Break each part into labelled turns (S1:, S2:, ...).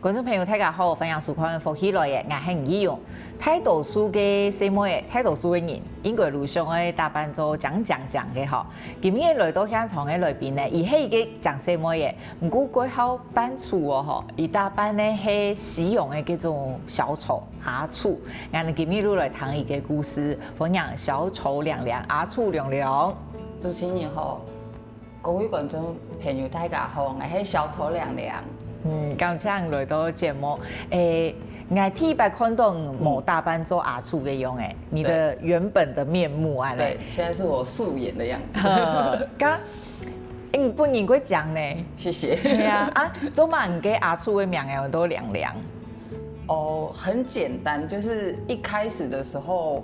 S1: 观众朋友大家好，分享书看福喜来嘅，我係吳依用。睇讀書嘅細妹嘅，睇讀書嘅人，應該路上嘅打扮做講嘅嗬。今日來到現場嘅裏邊咧，而係嘅講細妹嘅，唔過過後搬厝哦嗬，而打扮咧係使用嘅叫做小丑阿醋。我哋今日來談一個故事，分享小丑娘娘阿醋娘娘。
S2: 主持人好，各位觀眾朋友大家好，我係小丑娘娘。
S1: 感謝來到節目。我第一擺看到冇打扮做阿醋嘅樣誒，你的原本的面目啊？
S2: 對，現在是我素顏的樣子。
S1: 咁，你本人會講呢？
S2: 謝謝。
S1: 係啊，做乜唔給阿醋嘅名誒都娘娘？
S2: 哦，很簡單，就是一開始的時候，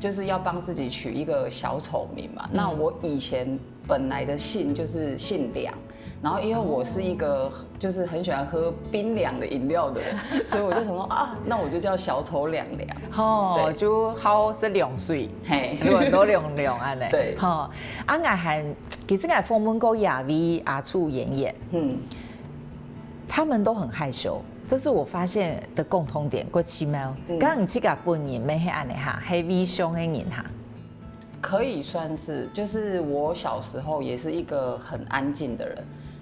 S2: 就是要幫自己取一個小丑名嘛。那我以前本來的姓就是姓梁。然後因為我是一個就是很喜歡喝冰涼的飲料的人，所以我就想說啊，那我就叫小丑娘娘。
S1: 哦，就好是涼水，
S2: 嘿，
S1: 有很多涼涼安尼。
S2: 對，
S1: 哦，我係其實我訪問過亞威阿醋演，他們都很害羞，這是我發現的共同點。過奇妙，剛唔似個本人咩係安尼哈，係微笑嘅人哈。
S2: 可以算是，就是我小時候也是一個很安靜的人。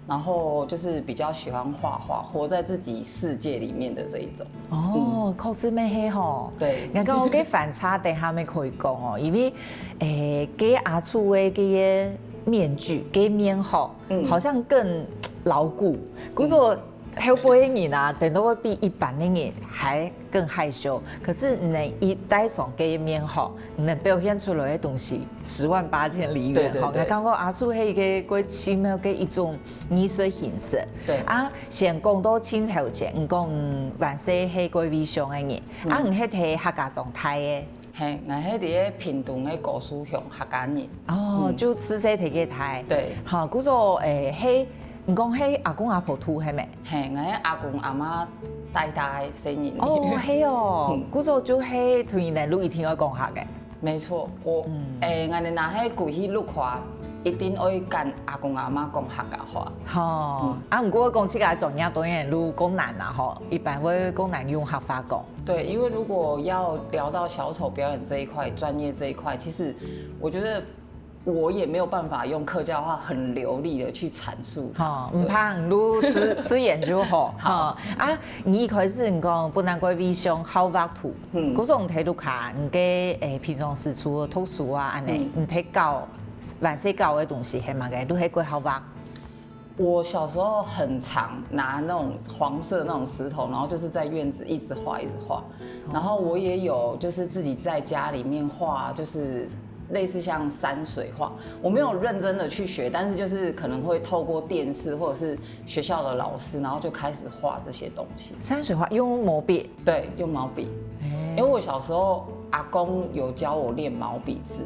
S2: 然後就是比較喜歡畫畫，活在自己世界裡面的這一種。
S1: 哦，確實咩係吼。
S2: 對。
S1: 我講我嘅反差等下面可以講哦，因為給阿醋嘅嘅面具、給面號，好像更牢固。故說後輩嘅人啊，等到會比一般嘅人還更害羞。可是你一戴上嘅面號，你能表現出來嘅東西108000里遠。
S2: 對。
S1: 我感覺阿醋係一個奇妙嘅一種藝術形式。
S2: 對。
S1: 啊，先講到清頭前，唔講萬世係個微笑嘅人，啊，唔係睇客家狀態嘅。
S2: 係，我係喺屏東嘅高書鄉客家人。
S1: 哦，就自細睇嘅台。
S2: 對。
S1: 好，故說係。唔講係阿公阿婆土係咪？
S2: 係，我係阿公阿媽代代生人。
S1: 哦，係哦，嗰個就係同人哋錄一天愛講下嘅。
S2: 沒錯，我我哋若係過去錄話，一定會跟阿公阿媽講客家話。
S1: 哦，啊，唔過講起個專業當然錄講難啦，嗬，一般會講難用客話講。
S2: 對，因為如果要聊到小丑表演這一塊、專業這一塊，其實我覺得。我也沒有辦法用客家話很流利的去闡述。
S1: 好，唔怕唔錄吃演就好。好啊，你一開始你講本來個微笑好畫圖，嗰種睇到卡，你嘅平常時除了讀書啊，安尼，你睇教萬世教嘅東西係嘛嘅，都係幾好畫。
S2: 我小時候很常拿那種黃色那種石頭，然後就是在院子一直畫一直畫，然後我也有就是自己在家裡面畫，就是。類似像山水畫，我沒有認真的去學，但是就是可能會透過電視或者是學校的老師，然後就開始畫這些東西。
S1: 山水畫用毛筆？
S2: 對，用毛筆。因為我小時候阿公有教我練毛筆字，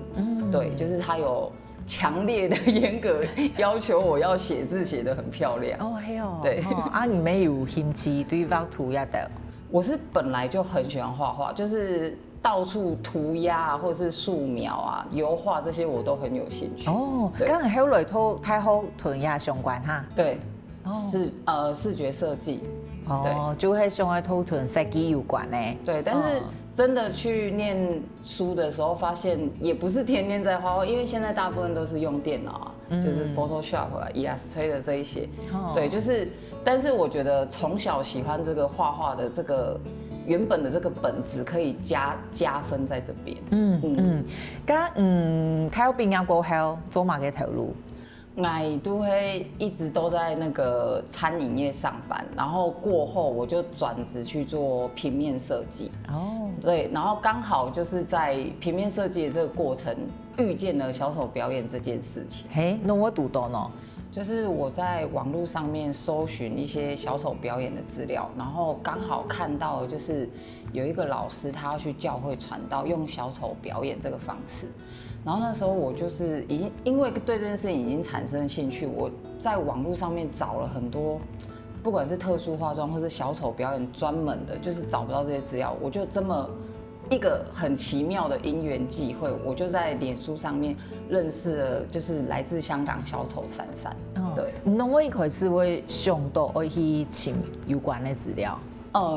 S2: 對，就是他有強烈的嚴格要求我要寫字寫得很漂亮。
S1: 哦，係哦。
S2: 對。
S1: 啊，你沒有興趣對畫圖也得？
S2: 我是本來就很喜歡畫畫，就是到處塗鴉啊，或者是素描啊、油畫這些我都很有興趣。
S1: 哦，剛才後來都太好塗鴉相關哈。
S2: 對，視覺設計。
S1: 哦，就係相關塗塗設計有關呢。
S2: 對，但是真的去念書的時候，發現也不是天天在畫畫，因為現在大部分都是用電腦啊，就是 Photoshop 啊、Illustrator 這一些。對，就是。但是我覺得從小喜歡這個畫畫的這個原本的這個本質可以加分在這邊。
S1: 睇到畢業過後做乜嘅條路？
S2: 我都會一直都在那個餐飲業上班，然後過後我就轉職去做平面設計。哦，對，然後剛好就是在平面設計的這個過程遇見了小丑表演這件事情。
S1: 嘿，那我讀到呢？
S2: 就是我在網絡上面搜尋一些小丑表演的資料，然後剛好看到就是有一個老師他要去教會傳道，用小丑表演這個方式。然後那時候我就是已經因為對這件事情已經產生興趣，我在網絡上面找了很多，不管是特殊化妝或是小丑表演專門的，就是找不到這些資料，我就這麼一个很奇妙的因缘际会，我就在脸书上面认识了，就是来自香港小丑珊珊。对，
S1: 那我一开始会想到会去寻有关的资料。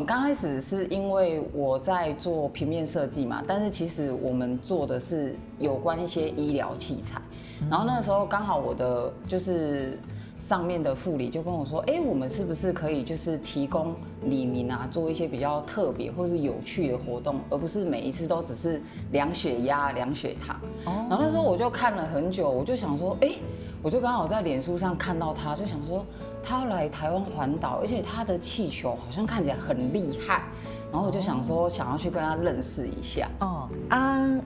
S2: 刚开始是因为我在做平面设计嘛，但是其实我们做的是有关一些医疗器材，然后那个时候刚好我的就是上面的副理就跟我说，我们是不是可以就是提供里民啊做一些比较特别或是有趣的活动，而不是每一次都只是量血压、量血糖。然后那时候我就看了很久，我就想说，我就刚好在脸书上看到他，就想说他要来台湾环岛，而且他的气球好像看起来很厉害，然后我就想说想要去跟他认识一下。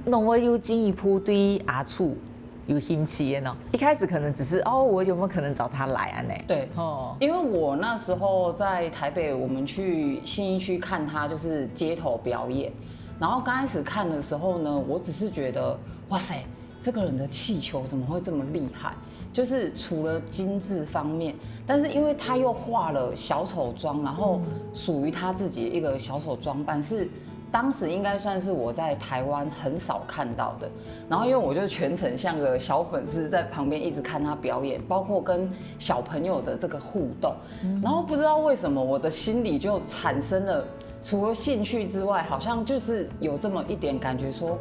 S1: 那我有进一步对阿楚有兴趣的呢？一开始可能只是我有没有可能找他来啊？
S2: 对，因为我那时候在台北，我们去信义区看他就是街头表演，然后刚开始看的时候呢，我只是觉得哇塞，这个人的气球怎么会这么厉害？就是除了精致方面，但是因为他又画了小丑妆，然后属于他自己的一个小丑装扮，是当时应该算是我在台湾很少看到的。然后因为我就全程像个小粉丝在旁边一直看他表演，包括跟小朋友的这个互动，然后不知道为什么我的心里就产生了除了兴趣之外，好像就是有这么一点感觉说，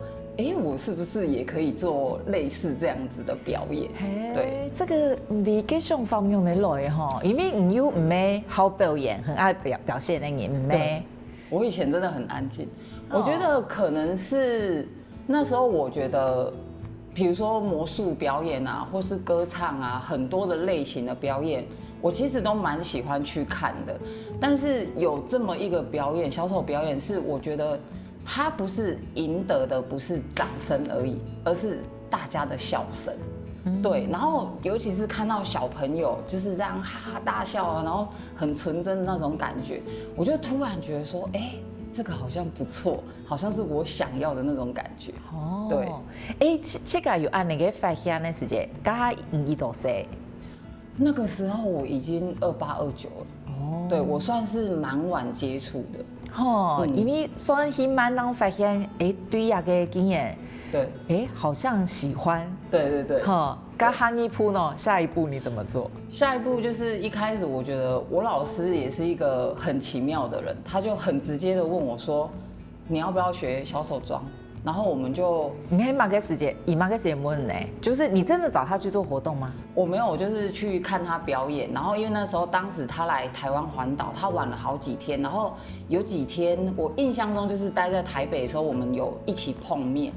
S2: 我是不是也可以做类似这样子的表演？对，
S1: 这个你给上方面的来哈，因为你又唔係好表演，很爱表现的人，唔係。
S2: 我以前真的很安静，我觉得可能是那时候我觉得，比如说魔术表演啊，或是歌唱啊，很多的类型的表演，我其实都蛮喜欢去看的。但是有这么一个表演，小丑表演是我觉得。他不是赢得的不是掌声而已，而是大家的笑声。对，然后尤其是看到小朋友就是这样哈哈大笑啊，然后很纯真的那种感觉，我就突然觉得说，这个好像不错，好像是我想要的那种感觉。对，
S1: 这个有按那个发现的时间，刚你多岁？
S2: 那个时候我已经28、29了。对，我算是蛮晚接触的。
S1: 因为算是蛮让发现，对那个经验，
S2: 对，
S1: 好像喜欢，
S2: 对，
S1: 刚行一步呢，下一步你怎么做？
S2: 下一步就是一开始我觉得我老师也是一个很奇妙的人，他就很直接的问我说，你要不要学小丑妆？然后我们就，
S1: 你可以马个时间，以马个时间问呢，就是你真的找他去做活动吗？
S2: 我没有，我就是去看他表演。然后因为那时候当时他来台湾环岛，他玩了好几天，然后有几天我印象中就是待在台北的时候，我们有一起碰面，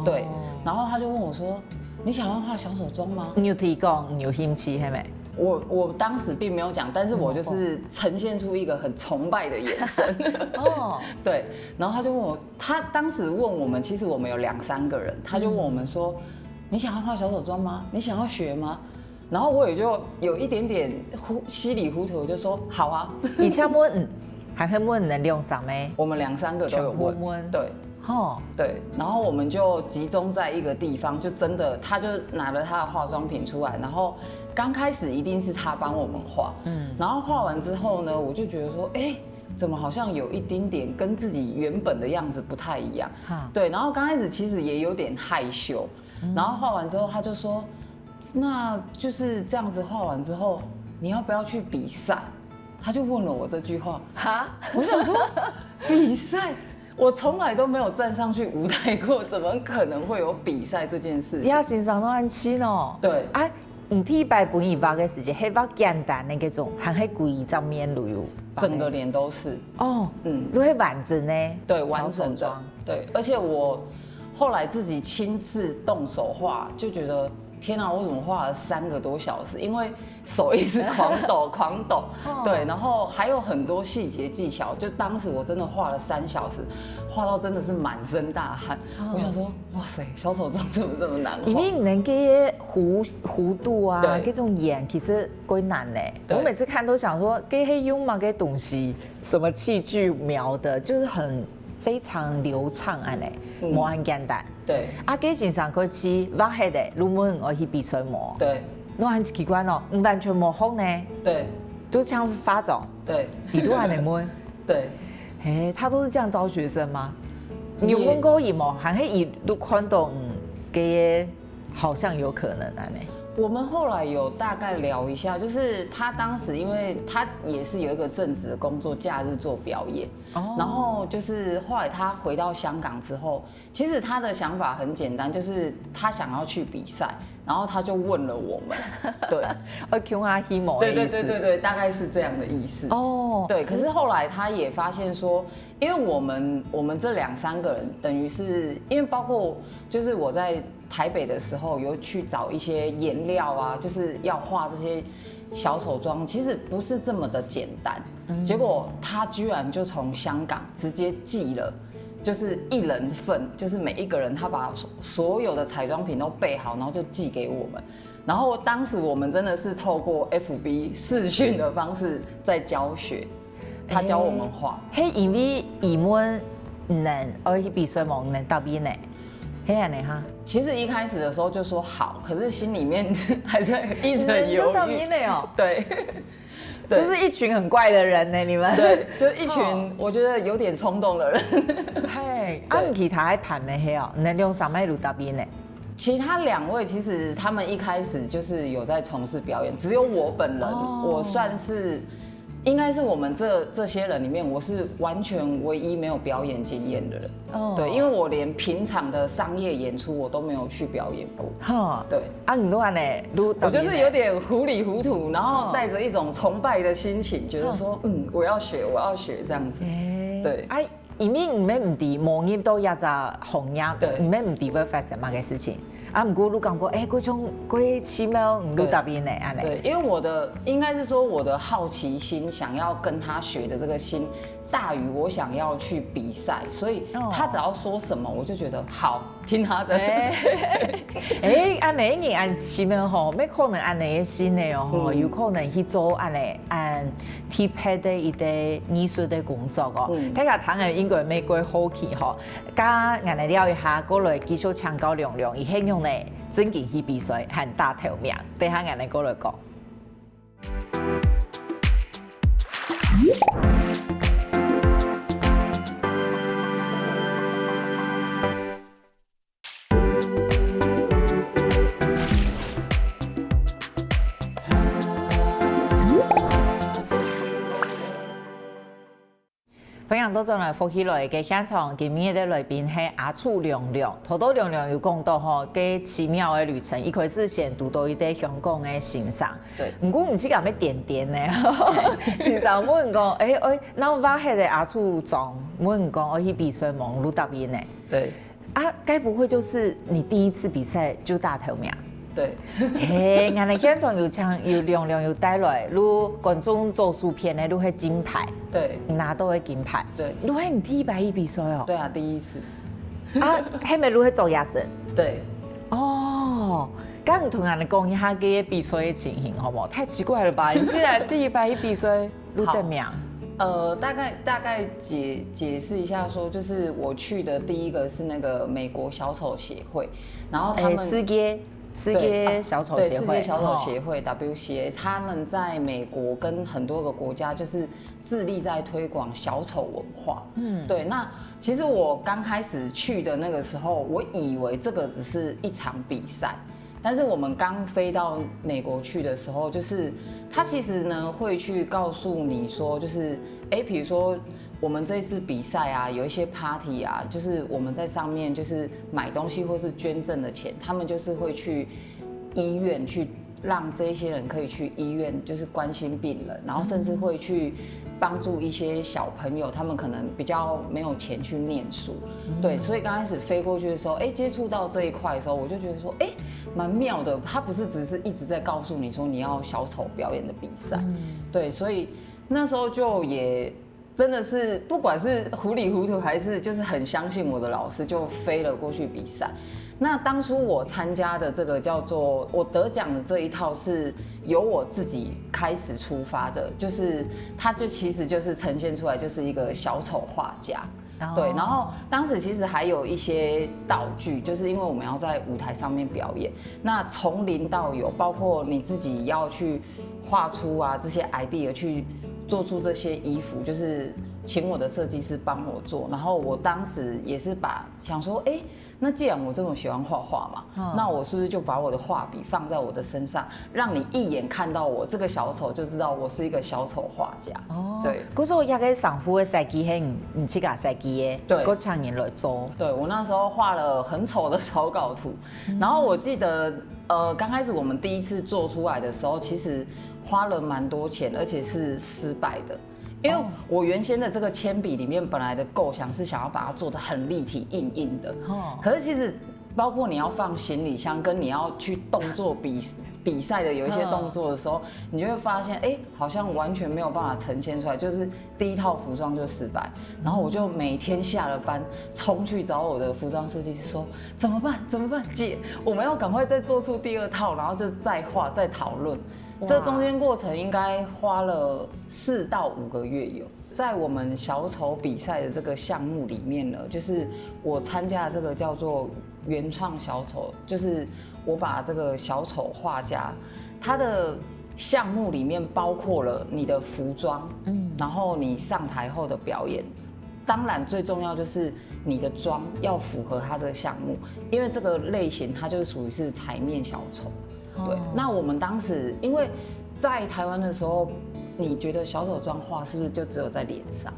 S2: 对。然后他就问我说：“你想要画小丑妆吗？”
S1: 你有提供，你有兴趣，嘿没？
S2: 我当时并没有讲，但是我就是呈现出一个很崇拜的眼神。对，然后他就问我，他当时问我们，其实我们有2、3个人，他就问我们说，你想要画小丑妆吗？你想要学吗？然后我也就有一点点稀里糊涂就说好啊。
S1: 以前问，还会问能用上没？
S2: 我们2、3个都有问，对。对，然后我们就集中在一个地方，就真的，他就拿了他的化妆品出来，然后刚开始一定是他帮我们画，然后画完之后呢，我就觉得说，怎么好像有一丁点跟自己原本的样子不太一样，对，然后刚开始其实也有点害羞，然后画完之后他就说，那就是这样子画完之后，你要不要去比赛？他就问了我这句话，我想说比赛。我从来都没有站上去舞台过，怎么可能会有比赛这件事情？
S1: 呀，欣赏都很轻哦。
S2: 对
S1: 啊，你第一摆本一画的时间，黑把简单的那种，还还贵上面旅游，
S2: 整个脸都是。
S1: 都会完整呢。
S2: 对，完整的。对，而且我后来自己亲自动手画，就觉得天啊，我怎么画了3个多小时？因为手一直狂抖，狂抖。对，然后还有很多细节技巧，就当时我真的画了3小时，画到真的是满身大汗。我想说，哇塞，小丑妆怎么这么难画？
S1: 因为你能给弧度啊，这种眼其实归难嘞。我每次看都想说，给黑用嘛，给东西什么器具描的，就是很非常流畅啊嘞，模很简单。
S2: 对，
S1: 啊，给欣赏过去画黑的，如果我去比赛模。
S2: 对。
S1: 那很奇怪哦，完全模糊呢。
S2: 对，
S1: 就像发肿。
S2: 对，
S1: 你都还没摸。
S2: 对，
S1: 他都是这样招学生吗？你有问过伊冇？还是伊都看到给好像有可能安尼。
S2: 我们后来有大概聊一下，就是他当时因为他也是有一个正职的工作，假日做表演，然后就是后来他回到香港之后，其实他的想法很简单，就是他想要去比赛，然后他就问了我们，对，
S1: 我求阿希某，
S2: 对，大概是这样的意思。哦，对，可是后来他也发现说，因为我们这2-3个人，等于是因为包括就是我在台北的时候有去找一些颜料啊，就是要画这些小丑妆，其实不是这么的简单。结果他居然就从香港直接寄了。就是1人份，就是每一个人他把所有的彩妆品都备好，然后就寄给我们。然后当时我们真的是透过 FB 视讯的方式在教学，他教我们画。
S1: 嘿，因为伊们能，而去比赛梦能到边呢？嘿安尼哈。
S2: 其实一开始的时候就说好，可是心里面还是一直很犹豫。
S1: 就到边呢哦。
S2: 对。
S1: 这是一群很怪的人呢，你们。
S2: 对，就一群我觉得有点冲动的人。
S1: 嘿，按其他还盘呢嘿哦，能用上麦路到边呢？
S2: 其他2位其实他们一开始就是有在从事表演，只有我本人，我算是。应该是我们这些人里面，我是完全唯一没有表演经验的人。对，因为我连平常的商业演出我都没有去表演过。对，
S1: 你都安尼，
S2: 我就是有点糊里糊涂，然后带着一种崇拜的心情，觉得说，我要学这样子。对，
S1: 因为唔免唔知模业都压在红业，唔免唔知会发生乜嘅事情。唔过你讲过，嗰种嗰奇妙唔都特别呢，安尼。
S2: 对，因为应该是说我的好奇心，想要跟他学的这个心，大于我想要去比赛，所以他只要说什么，我就觉得好听他的。
S1: 安尼你按奇妙吼，没可能安尼嘅心的哦，有可能去做安尼按贴拍的一个艺术的工作哦。睇下谈嘅应该玫瑰好奇吼，加安尼了一下，过来继续抢高亮亮，以希望呢真正去比赛和大头名，等下安尼过来讲。分享到咗嚟福喜來嘅現場，今日嘅來賓係阿楚亮亮，頭到亮亮有講到吼，嘅奇妙嘅旅程，一開始先讀到一啲香港嘅欣賞。
S2: 對，
S1: 唔過唔知咁咩點點呢？其實冇人講，那我係個阿楚裝，冇人講我去比賽忙碌特別呢。
S2: 對，
S1: 該不會就是你第一次比賽就大頭名？
S2: 对，
S1: 嘿，俺哋現場有亮亮有帶來，如觀眾做書片咧，都係金牌，
S2: 對，
S1: 拿到嘅金牌，
S2: 對，
S1: 如係你第一百億比賽哦，
S2: 對啊，第一次，
S1: 係咪如係做亞神？
S2: 對，
S1: 哦，咁同人哋講一下嘅比賽嘅情形好唔好？太奇怪了吧？你竟然第一百億比賽錄得名？
S2: 大概解釋一下，說就是我去的第一個是那個美國小丑協會，然後他們世界小丑協會，世界小丑協會 WCA， 他們在美國跟很多個國家就是致力在推廣小丑文化。對。那其實我剛開始去的那個時候，我以為這個只是一場比賽，但是我們剛飛到美國去的時候，就是他其實呢會去告訴你說，就是比如說。我們這次比賽啊，有一些 party 啊，就是我們在上面就是買東西或是捐贈的錢，他們就是會去醫院去讓這些人可以去醫院，就是關心病人，然後甚至會去幫助一些小朋友，他們可能比較沒有錢去念書，對，所以剛開始飛過去的時候，接觸到這一塊的時候，我就覺得說，蠻妙的，他不是只是一直在告訴你說你要小丑表演的比賽，對，所以那時候就也。真的是，不管是糊里糊塗還是就是很相信我的老師，就飛了過去比賽。那當初我參加的這個叫做我得獎的這一套是由我自己開始出發的，就是它就其實就是呈現出來就是一個小丑畫家。對，然後當時其實還有一些道具，就是因為我們要在舞台上面表演，那從零到有，包括你自己要去畫出啊這些 idea 去。做出这些衣服，就是请我的设计师帮我做。然后我当时也是想说，那既然我这么喜欢画画嘛，那我是不是就把我的画笔放在我的身上，让你一眼看到我这个小丑就知道我是一个小丑画家。对。
S1: 可是我那个上夫的设计是你去搞设计的，
S2: 对，
S1: 我请人来做。
S2: 对，我那时候画了很丑的草稿图，然后我记得刚开始我们第一次做出来的时候，其实花了蛮多钱，而且是失败的。因为我原先的这个铅笔里面本来的构想是想要把它做得很立体、硬硬的，可是其实包括你要放行李箱，跟你要去动作比赛的有一些动作的时候，你就会发现，好像完全没有办法呈现出来，就是第一套服装就失败。然后我就每天下了班冲去找我的服装设计师说，怎么办？姐，我们要赶快再做出第二套，然后就再画、再讨论。这中间过程应该花了4到5个月有。在我们小丑比赛的这个项目里面呢，就是我参加的这个叫做原创小丑，就是我把这个小丑画家他的项目里面包括了你的服装，然后你上台后的表演，当然最重要就是你的妆要符合他这个项目，因为这个类型它就是属于是彩面小丑。对，那我们当时因为在台湾的时候，你觉得小丑妆画是不是就只有在脸上？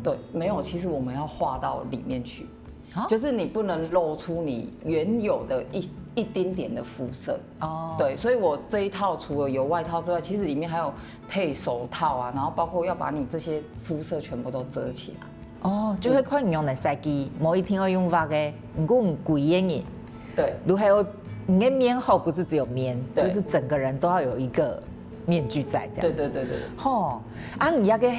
S2: 对，没有，其实我们要画到里面去，就是你不能露出你原有的一丁点的肤色。对，所以我这一套除了有外套之外，其实里面还有配手套啊，然后包括要把你这些肤色全部都遮起来。
S1: 就会看你用的设计，某一天要用画的，不过很贵的。
S2: 对，
S1: 如还有你的面后不是只有面，就是整个人都要有一个面具在这样。
S2: 对。
S1: 你那个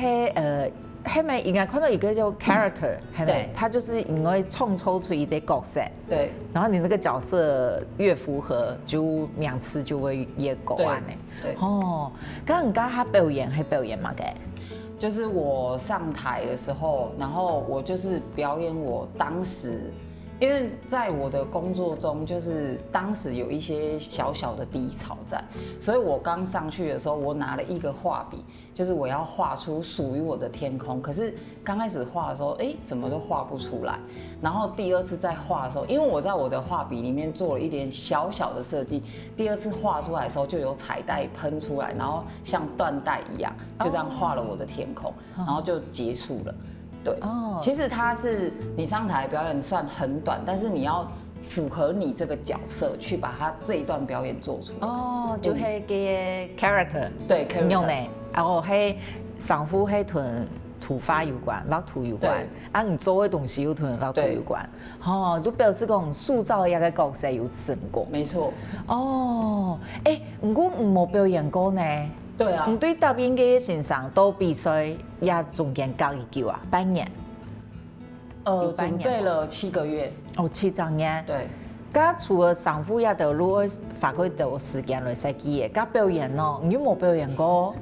S1: 黑妹应该看到一个叫 character， 黑妹，它就是因为创抽出一个角色。
S2: 对。
S1: 然后你那个角色越符合，就名次就会越高安呢。
S2: 对。
S1: 刚他表演嘛个？
S2: 就是我上台的时候，然后我就是表演我当时。因为在我的工作中，就是当时有一些小小的低潮在，所以我刚上去的时候，我拿了一个画笔，就是我要画出属于我的天空。可是刚开始画的时候，怎么都画不出来。然后第二次再画的时候，因为我在我的画笔里面做了一点小小的设计，第二次画出来的时候就有彩带喷出来，然后像缎带一样，就这样画了我的天空，然后就结束了。对，其实它是你上台表演算很短，但是你要符合你这个角色去把它这一段表演做出来。
S1: 就迄个 character，
S2: 对 character
S1: 用呢，然后迄上夫迄团图发有关，画图有关，你做的东西有团画图有关，都表示讲塑造一个角色有成功。
S2: 没错。
S1: 不过冇表演过呢。
S2: 对啊，
S1: 你对答应嘅先生都比赛也中间教一久啊，半年。
S2: 准备了7个月。
S1: 7整年。
S2: 对。
S1: 咁除了上夫也得如果花佢多時間來設計嘅，咁表演咯，你有冇表演過？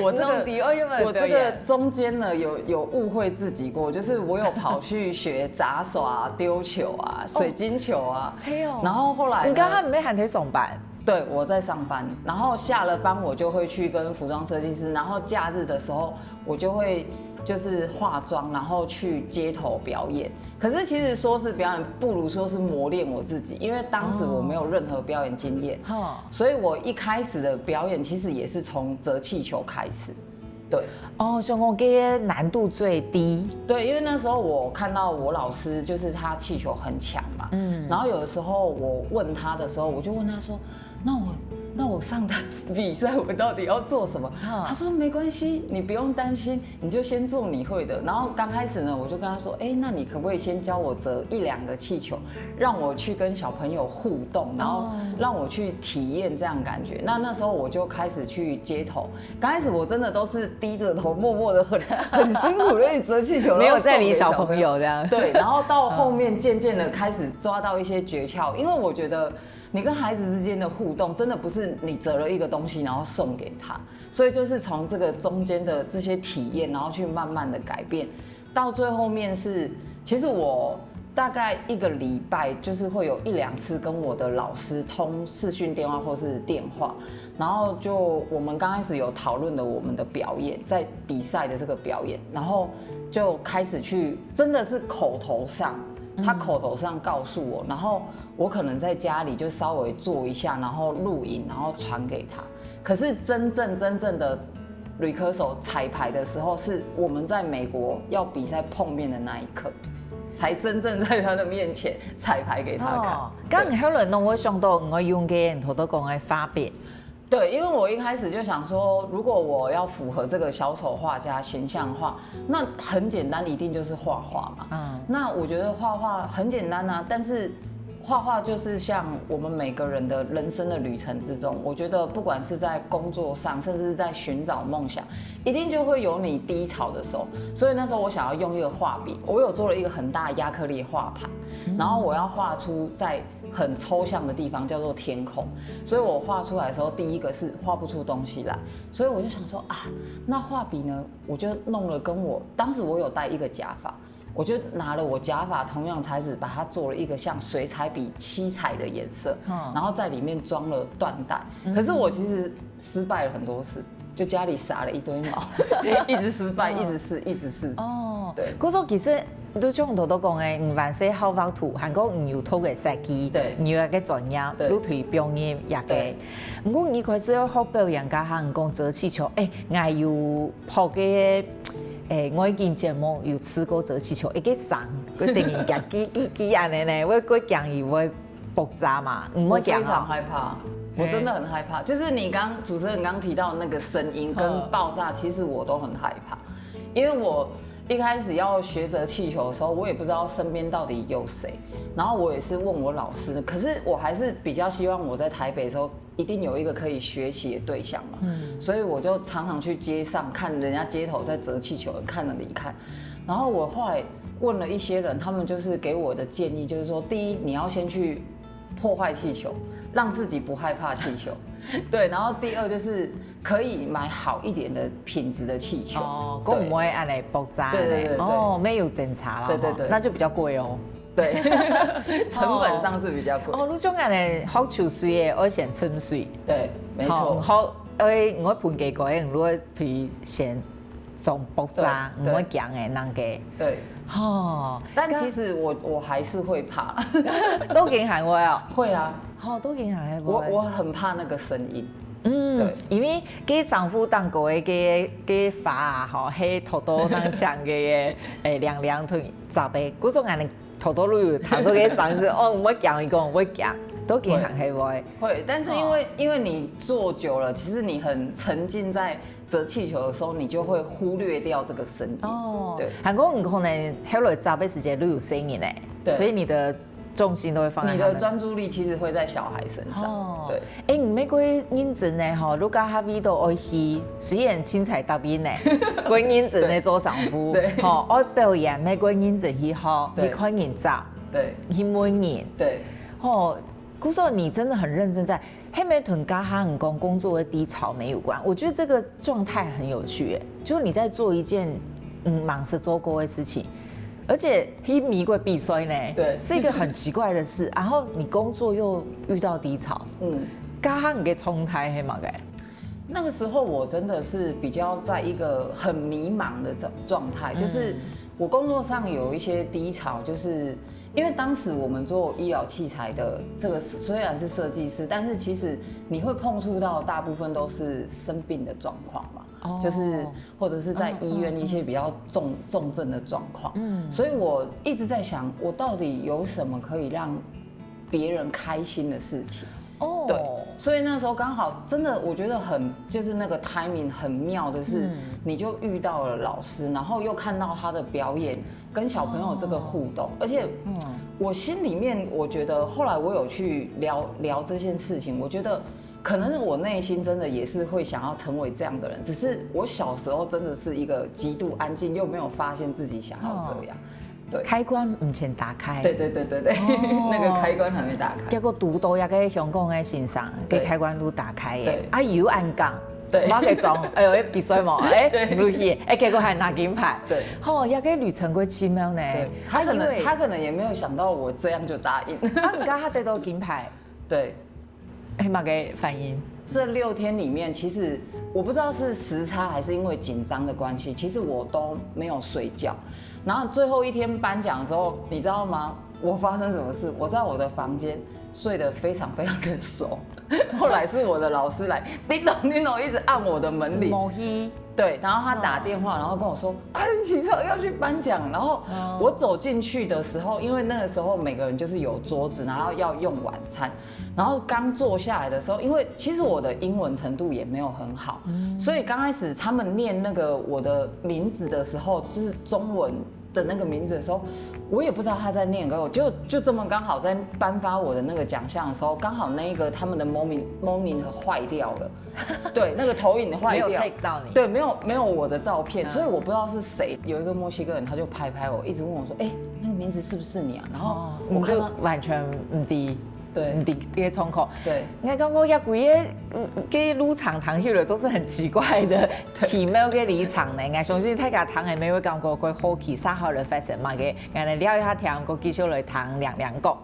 S2: 我這個中間呢有誤會自己過，就是我有跑去學雜耍、丟球啊、水晶球啊，然後後來
S1: 你剛剛唔係喺上班？
S2: 对，我在上班，然後下了班我就會去跟服裝設計師，然後假日的時候我就會就是化妝，然後去街頭表演。可是其實說是表演，不如說是磨練我自己，因為當時我沒有任何表演經驗，所以我一開始的表演其實也是從折氣球開始。对，
S1: 所以我嘅難度最低。
S2: 对，因为那时候我看到我老師，就是他氣球很強嘛，然後有的時候我問他的時候，我就問他說，那我上台比賽，我到底要做什麼？他說沒關係，你不用擔心，你就先做你會的。然後剛開始呢，我就跟他說，那你可不可以先教我折1-2個氣球，讓我去跟小朋友互動，然後讓我去體驗這樣感覺。那時候我就開始去街頭，剛開始我真的都是低着頭，默默的很辛苦的折氣球，
S1: 沒有在理小朋友這樣。
S2: 對，然後到後面漸漸的開始抓到一些訣竅，因為我覺得你跟孩子之間的互動，真的不是你折了一個東西然後送給他，所以就是從這個中間的這些體驗，然後去慢慢的改變，到最後面是，其實我大概1個禮拜就是會有1-2次跟我的老師通視訊電話或是電話，然后就我们刚开始有讨论的我们的表演，在比赛的这个表演，然后就开始去，真的是口头上，他口头上告诉我，然后我可能在家里就稍微做一下，然后录影，然后传给他。可是真正的rehearsal彩排的时候，是我们在美国要比赛碰面的那一刻，才真正在他的面前彩排给他看。
S1: 咁後來弄我想到我用嘅頭都講嘅花別。
S2: 对，因为我一开始就想說，如果我要符合这个小丑画家形象化，那很简单，一定就是画画嘛。那我觉得画画很简单啊，但是画画就是像我们每个人的人生的旅程之中，我觉得不管是在工作上，甚至是在寻找梦想，一定就会有你低潮的时候。所以那时候我想要用一个画笔，我有做了一个很大的亚克力画盘，然后我要画出在很抽象的地方叫做天空，所以我画出来的时候，第一个是画不出东西来，所以我就想说啊，那画笔呢，我就弄了当时我有戴一个假发。我就拿了我假发同样材质，把它做了一个像水彩笔七彩的颜色，然后在里面装了缎带。可是我其实失败了很多次，就家里撒了一堆毛，一直失败，一直试，一直试。哦，对。
S1: 嗰種其實都像頭都講嘅，唔凡是好畫圖，韓國唔要圖嘅設計，唔要一個專業，都推表演也嘅。唔過一開始要學表演家韓講折氣球，我要學嘅。我已經節目有試過折氣球，一個上，佢突然間嘰安尼呢，我講伊會爆炸嘛，唔會講。
S2: 我非常害怕，我真的很害怕。就是你主持人剛提到那個聲音跟爆炸，其實我都很害怕，因為我一開始要學折氣球的時候，我也不知道身邊到底有誰，然後我也是問我老師，可是我還是比較希望我在台北的時候。一定有一個可以學習的對象嘛，所以我就常常去街上看人家街頭在折氣球，看了你看，然後我後來問了一些人，他們就是給我的建議，就是說，第一你要先去破壞氣球，讓自己不害怕氣球，對，然後第二就是可以買好一點的品質的氣球，
S1: 哦，咁唔會按嚟爆炸，
S2: 對，
S1: 哦，沒有檢查啦，
S2: 對，
S1: 那就比較貴哦。
S2: 对，成本上是比較貴。
S1: 哦，你種人嚟學潮水嘅，我先沉水。
S2: 對，沒錯。
S1: 好，我盤幾個人，如果譬先種爆炸，唔會講嘅，人嘅。
S2: 對。哦。但其實我還是會怕。
S1: 都驚嚇我啊！
S2: 會啊。
S1: 哦，都驚嚇
S2: 我很怕那個聲音。
S1: 對，因為佢上副當過嘅髮啊，吼，喺頭多當長嘅亮腿雜嘅，嗰種人。頭多都有談到嘅上次，哦，我講一個，我講都幾行係會。
S2: 會，但是因為你做久了，其實你很沉浸在折氣球的時候，你就會忽略掉這個聲音。哦，對。韓國唔可能後來雜嘅時間都有聲音誒，所以你的重心都會放在你的專注力其實會在小孩身上。哦，對。
S1: 唔係嗰認真呢，吼，如果下邊都愛去，雖然青菜搭邊呢，嗰認真呢做丈夫，吼，愛表演咩嗰認真去學，你看人照，
S2: 對，
S1: 去摸人，
S2: 對，
S1: 吼，姑說你真的很認真在，黑美屯跟哈很工工作的低潮沒有關，我覺得這個狀態很有趣，哎，就是你在做一件忙着做過的事情。而且黑迷過必衰呢，
S2: 對，
S1: 是一個很奇怪的事。然後你工作又遇到低潮，剛好你給衝太黑嘛？
S2: 那個時候我真的是比較在一個很迷茫的狀態，就是我工作上有一些低潮，就是因為當時我們做醫療器材的這個雖然是設計師，但是其實你會碰觸到大部分都是生病的狀況嘛。就是或者是在醫院一些比較重症的狀況，所以我一直在想，我到底有什麼可以讓別人開心的事情？哦，對，所以那時候剛好真的，我覺得就是那個 timing 很妙的是，你就遇到了老師，然後又看到他的表演，跟小朋友這個互動，而且我心裡面我覺得後來我有去聊這件事情，我覺得。可能我內心真的也是會想要成為這樣的人，只是我小時候真的是一個極度安靜，又沒有發現自己想要這樣。對，開關唔前打開。對，那個開關還沒打開。結果讀到一個香港嘅先生，個開關都打開嘅。啊，有按槓，我嘅裝，呦，比賽嘛，如意，結果還拿金牌。對，哦，一個旅程過奇妙呢。他可能也沒有想到我這樣就答應。啊，唔該，他得到金牌。對。係乜嘅反應？这6天里面，其实我不知道是时差还是因为紧张的关系，其实我都没有睡觉。然后最后一天颁奖的时候，你知道吗？我发生什么事？我在我的房间睡得非常非常的熟。后来是我的老师来，叮咚叮咚一直按我的门铃。对，然后他打电话，然后跟我说：“快点起床，要去颁奖。”然后我走进去的时候，因为那个时候每个人就是有桌子，然后要用晚餐。然后刚坐下来的时候，因为其实我的英文程度也没有很好，所以刚开始他们念那个我的名字的时候，就是中文的那个名字的时候，我也不知道他在念给我，就这么刚好在颁发我的那个奖项的时候，刚好那一个他们的 monitor 坏掉了，对，那个投影坏掉，
S1: 没有 take 到你，
S2: 对，没有我的照片，所以我不知道是谁。有一个墨西哥人，他就拍我，一直问我说：“哎，那个名字是不是你啊？”然后我看到
S1: 完全唔低。
S2: 对，
S1: 这个窗口，
S2: 对，
S1: 我感觉遐几个给入场堂去了都是很奇怪的奇妙嘅离场呢。我相信大家堂係咪會感覺佢好奇啥好嚟發生嘛嘅，我哋聊一下天，我繼續嚟談兩個。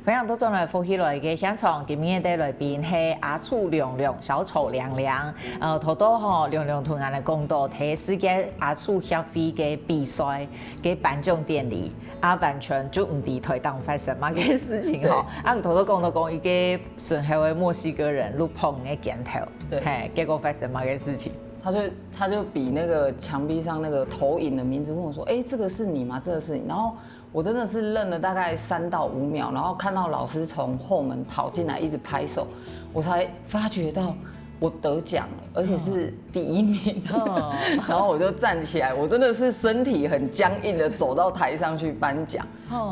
S1: 分享多種來福喜來嘅現場，今日喺裏邊係阿楚亮亮、小丑亮亮，頭到吼亮亮同我哋講到睇世界阿楚協會嘅比賽嘅頒獎典禮，完全就唔知台當發生乜嘅事情吼，頭到講到講一個順後嘅墨西哥人錄捧嘅鏡頭，係結果發生乜嘅事情？
S2: 他就比那個牆壁上那個投影的名字問我說：“哎，這個是你嗎？這個是你？”然後我真的是愣了大概3到5秒，然後看到老師從後門跑進來，一直拍手，我才發覺到我得獎了，而且是第1名。然後我就站起來，我真的是身體很僵硬的走到台上去頒獎。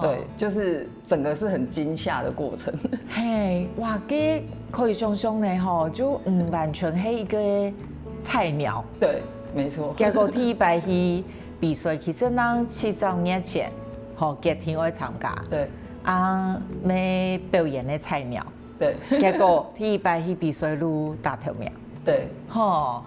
S2: 對，就是整個是很驚嚇的過程。
S1: 嘿，哇，這可以想象呢，吼，就完全係一個菜鳥。
S2: 對，沒錯。
S1: 結果第一擺去比賽，其實咱7年前。好，隔天我去參加，
S2: 對，
S1: 咩表演的菜鳥，
S2: 對，
S1: 結果第一擺去比賽路大頭名，
S2: 對，
S1: 哇，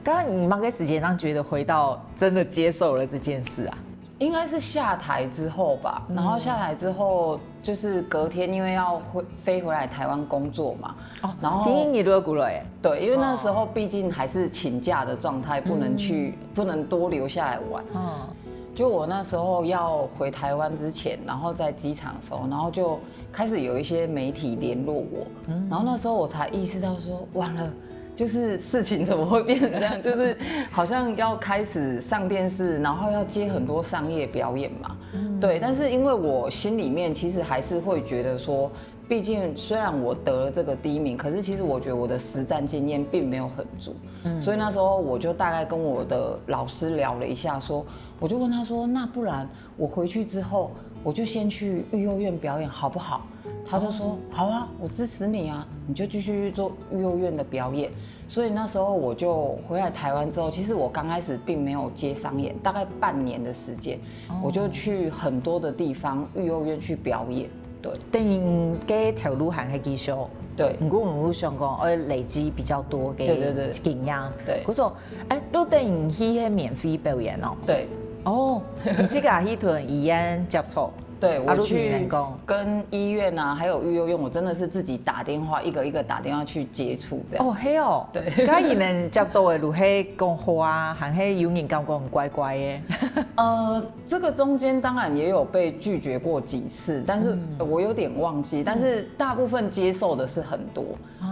S1: 剛剛你那個時間讓覺得回到真的接受了這件事啊？
S2: 應該是下台之後吧，然後下台之後就是隔天，因為要飛回來台灣工作嘛，然後
S1: 第一年都要過來，
S2: 對，因為那時候畢竟還是請假的狀態，不能多留下來玩。就我那時候要回台灣之前，然後在機場的時候，然後就開始有一些媒體聯絡我，然後那時候我才意識到說，完了，就是事情怎麼會變成這樣？就是好像要開始上電視，然後要接很多商業表演嘛。對，但是因為我心裡面其實還是會覺得說，畢竟雖然我得了這個第1名，可是其實我覺得我的實戰經驗並沒有很足，所以那時候我就大概跟我的老師聊了一下，說，我就問他說，那不然我回去之後，我就先去育幼院表演好不好？他就說，好啊，我支持你啊，你就繼續去做育幼院的表演。所以那時候我就回來台灣之後，其實我剛開始並沒有接商演，大概半年的時間，我就去很多的地方育幼院去表演。對，
S1: 等於嘅條路行係繼續，
S2: 對，
S1: 唔過唔會想講，我累積比較多嘅經驗。
S2: 對，
S1: 佢說，都等於去係免費表演哦。
S2: 對，
S1: 你這個去同醫院接觸。
S2: 對，我去跟醫院啊，還有育幼院，我真的是自己打電話，一個一個打電話去接觸這樣。
S1: 係哦。對。咁而能接到的路係講話，還係有人感覺很怪怪的。
S2: 這個中間當然也有被拒絕過幾次，但是我有點忘記，但是大部分接受的是很多。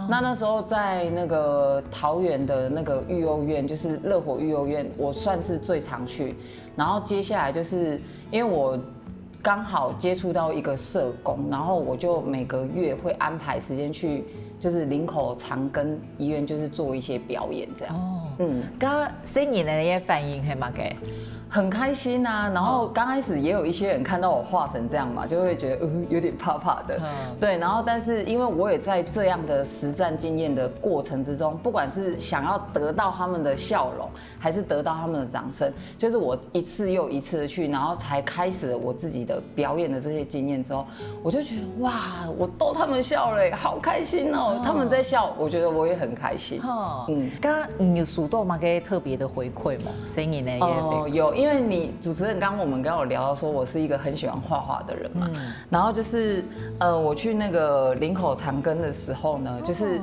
S2: 那時候在那個桃園的那個育幼院，就是樂活育幼院，我算是最常去。然後接下來就是因為我剛好接觸到一個社工，然後我就每個月會安排時間去，就是林口長庚醫院，就是做一些表演這樣。
S1: 咁新年嘅反應係乜嘅？
S2: 很开心啊，然后刚开始也有一些人看到我画成这样嘛，就会觉得有点怕怕的，对，然后但是因为我也在这样的实战经验的过程之中，不管是想要得到他们的笑容，还是得到他们的掌声，就是我一次又一次的去，然后才开始了我自己的表演的这些经验之后，我就觉得哇，我逗他们笑了，好开心哦，他们在笑，我觉得我也很开心。
S1: 刚刚有数到吗？给特别的回馈吗？声音呢？
S2: 有。因为你主持人我们刚有聊到说，我是一个很喜欢画画的人嘛，然后就是我去那个林口长庚的时候呢，就是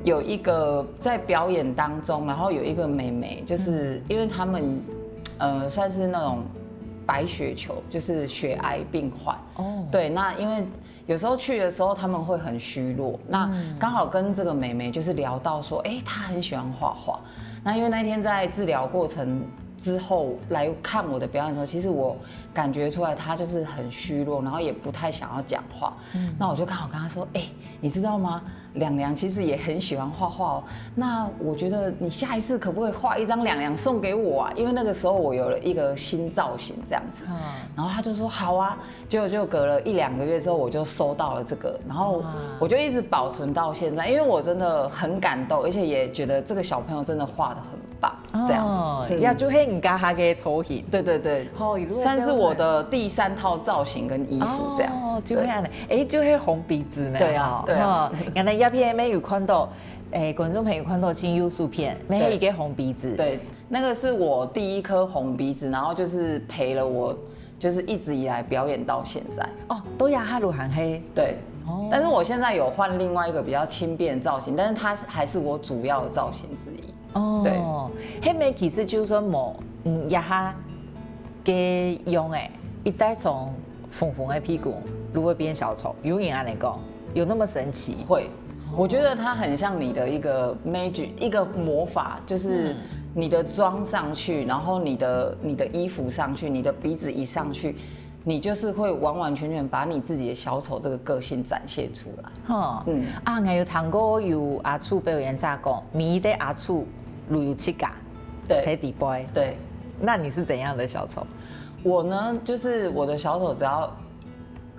S2: 有一个在表演当中，然后有一个妹妹，就是因为他们算是那种白血球，就是血癌病患对，那因为有时候去的时候他们会很虚弱，那刚好跟这个妹妹就是聊到说，她很喜欢画画，那因为那天在治疗过程之后来看我的表演的时候，其实我感觉出来他就是很虚弱，然后也不太想要讲话。那我就刚好跟他说，你知道吗？亮亮其实也很喜欢画画哦。那我觉得你下一次可不可以画一张亮亮送给我啊？因为那个时候我有了一个新造型这样子。然后他就说好啊。结果就隔了1-2个月之后，我就收到了这个，然后我就一直保存到现在，因为我真的很感动，而且也觉得这个小朋友真的画得很棒。这样，
S1: 也就是你家他嘅造型，
S2: 对，算是我的第3套造型跟衣服这样，
S1: 就这样的，就是红鼻子呢，
S2: 对啊，
S1: 原来鸦片没有看到，观众朋友看到金优素片，没有一个红鼻子，
S2: 对，那个是我第1颗红鼻子，然后就是陪了我，就是一直以来表演到现在，
S1: 都压哈鲁含黑，
S2: 对。但是我现在有换另外一个比较轻便的造型，但是它还是我主要的造型之一。对，
S1: 迄枚其实就算冇压哈给用一带从粉粉的屁股如果变小丑，有影安尼讲，有那么神奇？
S2: 会，我觉得它很像你的一个 magic， 一个魔法，就是你的妆上去，然后你的衣服上去，你的鼻子一上去。你就是会完完全全把你自己的小丑这个个性展现出来。
S1: 我有听过有阿厝表演咋讲，迷的阿厝如有七架，
S2: 对，
S1: 可以底杯。
S2: 对，
S1: 那你是怎样的小丑？
S2: 我呢，就是我的小丑只要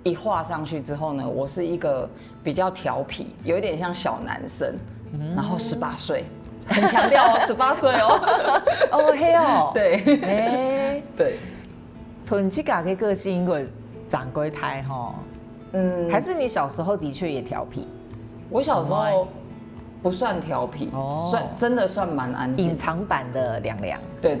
S2: 一画上去之后呢，我是一个比较调皮，有一点像小男生，然后18岁，很强调哦，18岁哦。
S1: 嘿哦。
S2: 对。对。
S1: 屯七架的个性应该长归胎哈，还是你小时候的确也调皮？
S2: 我小时候不算调皮，真的算蛮安静，
S1: 隐藏版的亮亮。
S2: 对。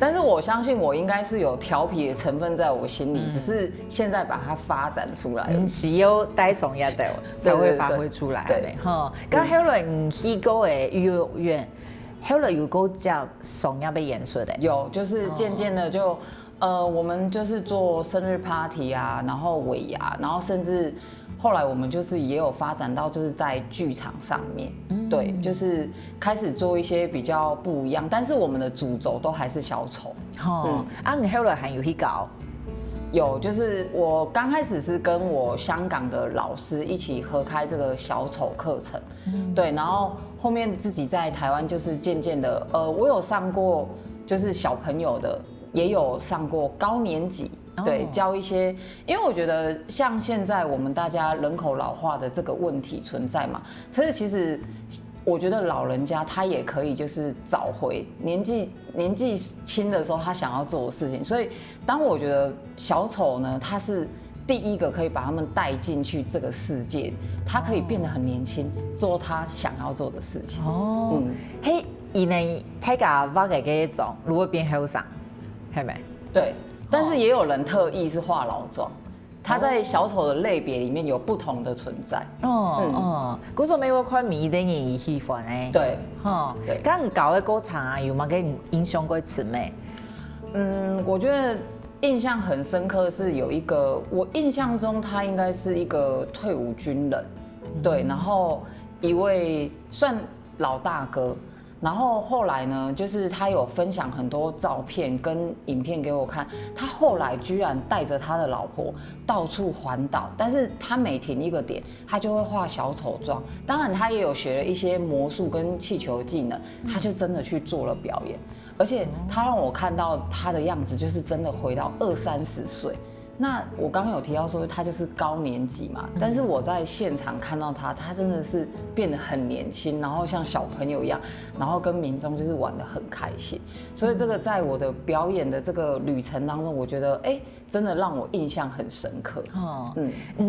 S2: 但是我相信我应该是有调皮的成分在我心里，只是现在把它发展出来了。
S1: 是有带怂一的才会发挥出来的哈。刚后来你去过的幼儿园，后来有过叫怂要被演出的？
S2: 有，就是渐渐的就。我们就是做生日 party 啊，然后尾牙，然后甚至后来我们就是也有发展到就是在剧场上面，对，就是开始做一些比较不一样，但是我们的主轴都还是小丑。
S1: 你后来还有去搞？
S2: 有，就是我刚开始是跟我香港的老师一起合开这个小丑课程，对，然后后面自己在台湾就是渐渐的，我有上过就是小朋友的。也有上过高年级，对，教一些，因为我觉得像现在我们大家人口老化的这个问题存在嘛，所以其实我觉得老人家他也可以就是找回年纪轻的时候他想要做的事情，所以当我觉得小丑呢，他是第一个可以把他们带进去这个世界，他可以变得很年轻，做他想要做的事情。
S1: 嘿，以呢，大家挖个这种，如果变后生。
S2: 对，但是也有人特意是化老妆，他在小丑的类别里面有不同的存在。
S1: 古时美国看迷的人喜欢诶。
S2: 对，
S1: 对。刚搞的歌场啊，有冇给影响过姊妹？
S2: 我觉得印象很深刻是有一个，我印象中他应该是一个退伍军人，对，然后一位算老大哥。然后后来呢，就是他有分享很多照片跟影片给我看，他后来居然带着他的老婆到处环岛，但是他每停一个点，他就会画小丑妆。当然他也有学了一些魔术跟气球技能，他就真的去做了表演。而且他让我看到他的样子，就是真的回到20-30岁。那我刚刚有提到说他就是高年级嘛，但是我在现场看到他真的是变得很年轻，然后像小朋友一样，然后跟民众就是玩得很开心。所以这个在我的表演的这个旅程当中，我觉得真的让我印象很深刻。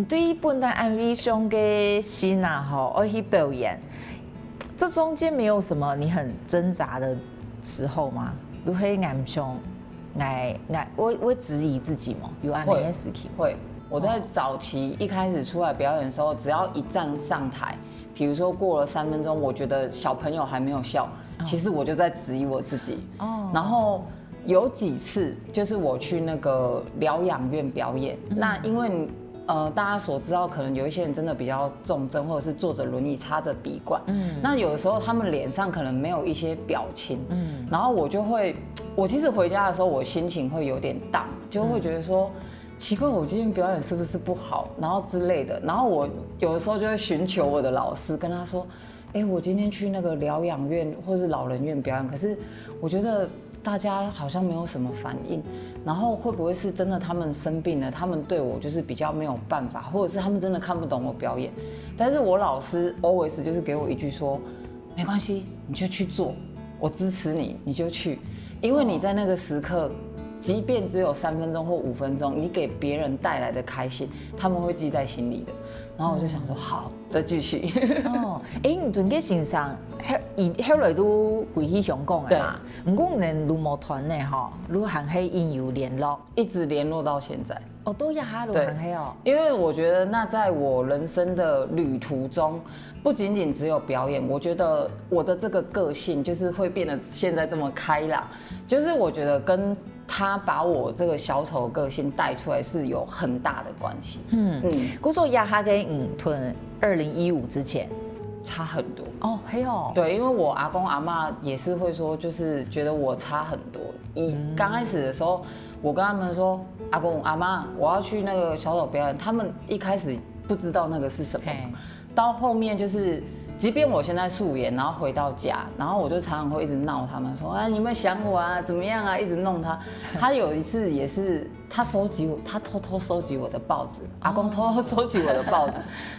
S1: 对于本来安利上的心啊，要去表演，这中间没有什么你很挣扎的时候吗？如何暗上？我质疑自己吗？有安那些事情？
S2: 会。我在早期一开始出来表演的时候，只要一站上台，比如说过了3分钟，我觉得小朋友还没有笑，其实我就在质疑我自己。然后有几次就是我去那个疗养院表演，那因为大家所知道，可能有一些人真的比较重症，或者是坐着轮椅、插着鼻管。那有的时候他们脸上可能没有一些表情。然后我其实回家的时候，我心情会有点down，就会觉得说，奇怪，我今天表演是不是不好，然后之类的。然后我有的时候就会寻求我的老师，跟他说，我今天去那个疗养院或是老人院表演，可是我觉得大家好像没有什么反应。然后会不会是真的他们生病了，他们对我就是比较没有办法，或者是他们真的看不懂我表演？但是我老师 always 就是给我一句说，没关系，你就去做，我支持你，你就去，因为你在那个时刻，即便只有3分钟或5分钟，你给别人带来的开心，他们会记在心里的。然后我就想说，好，再继续。
S1: 你屯个身上，后来都归去香港的嘛？不过能录舞团呢，如何和因有联络，
S2: 一直联络到现在。
S1: 都要哈录和黑哦。
S2: 因为我觉得，那在我人生的旅途中，不仅仅只有表演，我觉得我的这个个性就是会变得现在这么开朗，就是我觉得跟他把我这个小丑的个性带出来是有很大的关系。
S1: 故说亚哈跟屯2015之前
S2: 差很多
S1: 嘿哦。
S2: 对，因为我阿公阿嬷也是会说，就是觉得我差很多。刚开始的时候，我跟他们说，阿公阿嬷，我要去那个小丑表演，他们一开始不知道那个是什么，到后面就是。即便我现在素颜，然后回到家，然后我就常常会一直闹他们说，你有没有想我啊？怎么样啊？一直弄他。他有一次也是，他偷偷收集我的报纸，阿公偷偷收集我的报纸，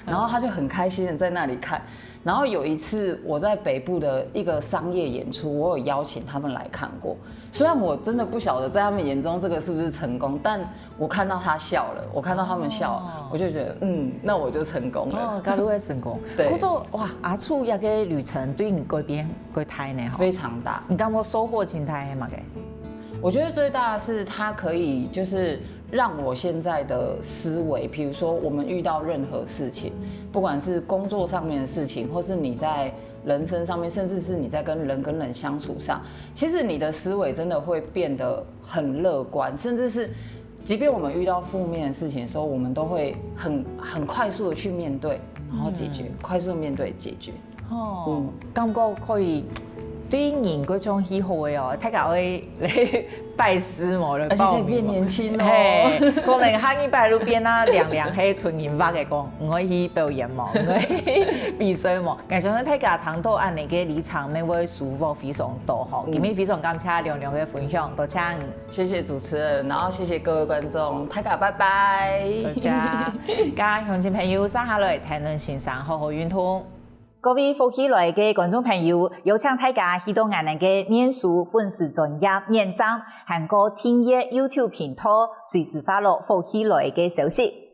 S2: 然后他就很开心的在那里看。然后有一次我在北部的一个商业演出，我有邀请他们来看过。虽然我真的不晓得在他们眼中这个是不是成功，但我看到他笑了，我看到他们笑，我就觉得那我就成功了。
S1: 假如会成功，对。我说哇，阿厝那个旅程对你改变改大呢？
S2: 非常大。
S1: 你刚刚收获真大的嘛？
S2: 我觉得最大的是它可以就是让我现在的思维，比如说我们遇到任何事情，不管是工作上面的事情，或是你在人生上面，甚至是你在跟人相处上，其实你的思维真的会变得很乐观，甚至是即便我们遇到负面的事情的时候，我们都会很快速的去面对，然后解决，快速面对解决。
S1: 感觉可以。对人嗰種喜好嘅哦，睇下會嚟拜師模嚟報名，
S2: 而且可以變年輕哦。
S1: 係，可能下禮拜路邊啦，涼係屯人話嘅講，唔可以去表演嘛，唔可以比賽嘛。我想睇下唐到按你嘅立場，咪會舒服非常多吼。今日非常感謝亮亮嘅分享，多謝。
S2: 謝謝主持人，然後謝謝各位觀眾，大家拜拜。
S1: 多謝。家鄉親朋友，接下來談論線上好好運動。各位福喜來嘅觀眾朋友，有請大家去到我哋嘅臉書粉絲專頁按讚，還個訂閱 YouTube 頻道，隨時發落福喜來嘅消息。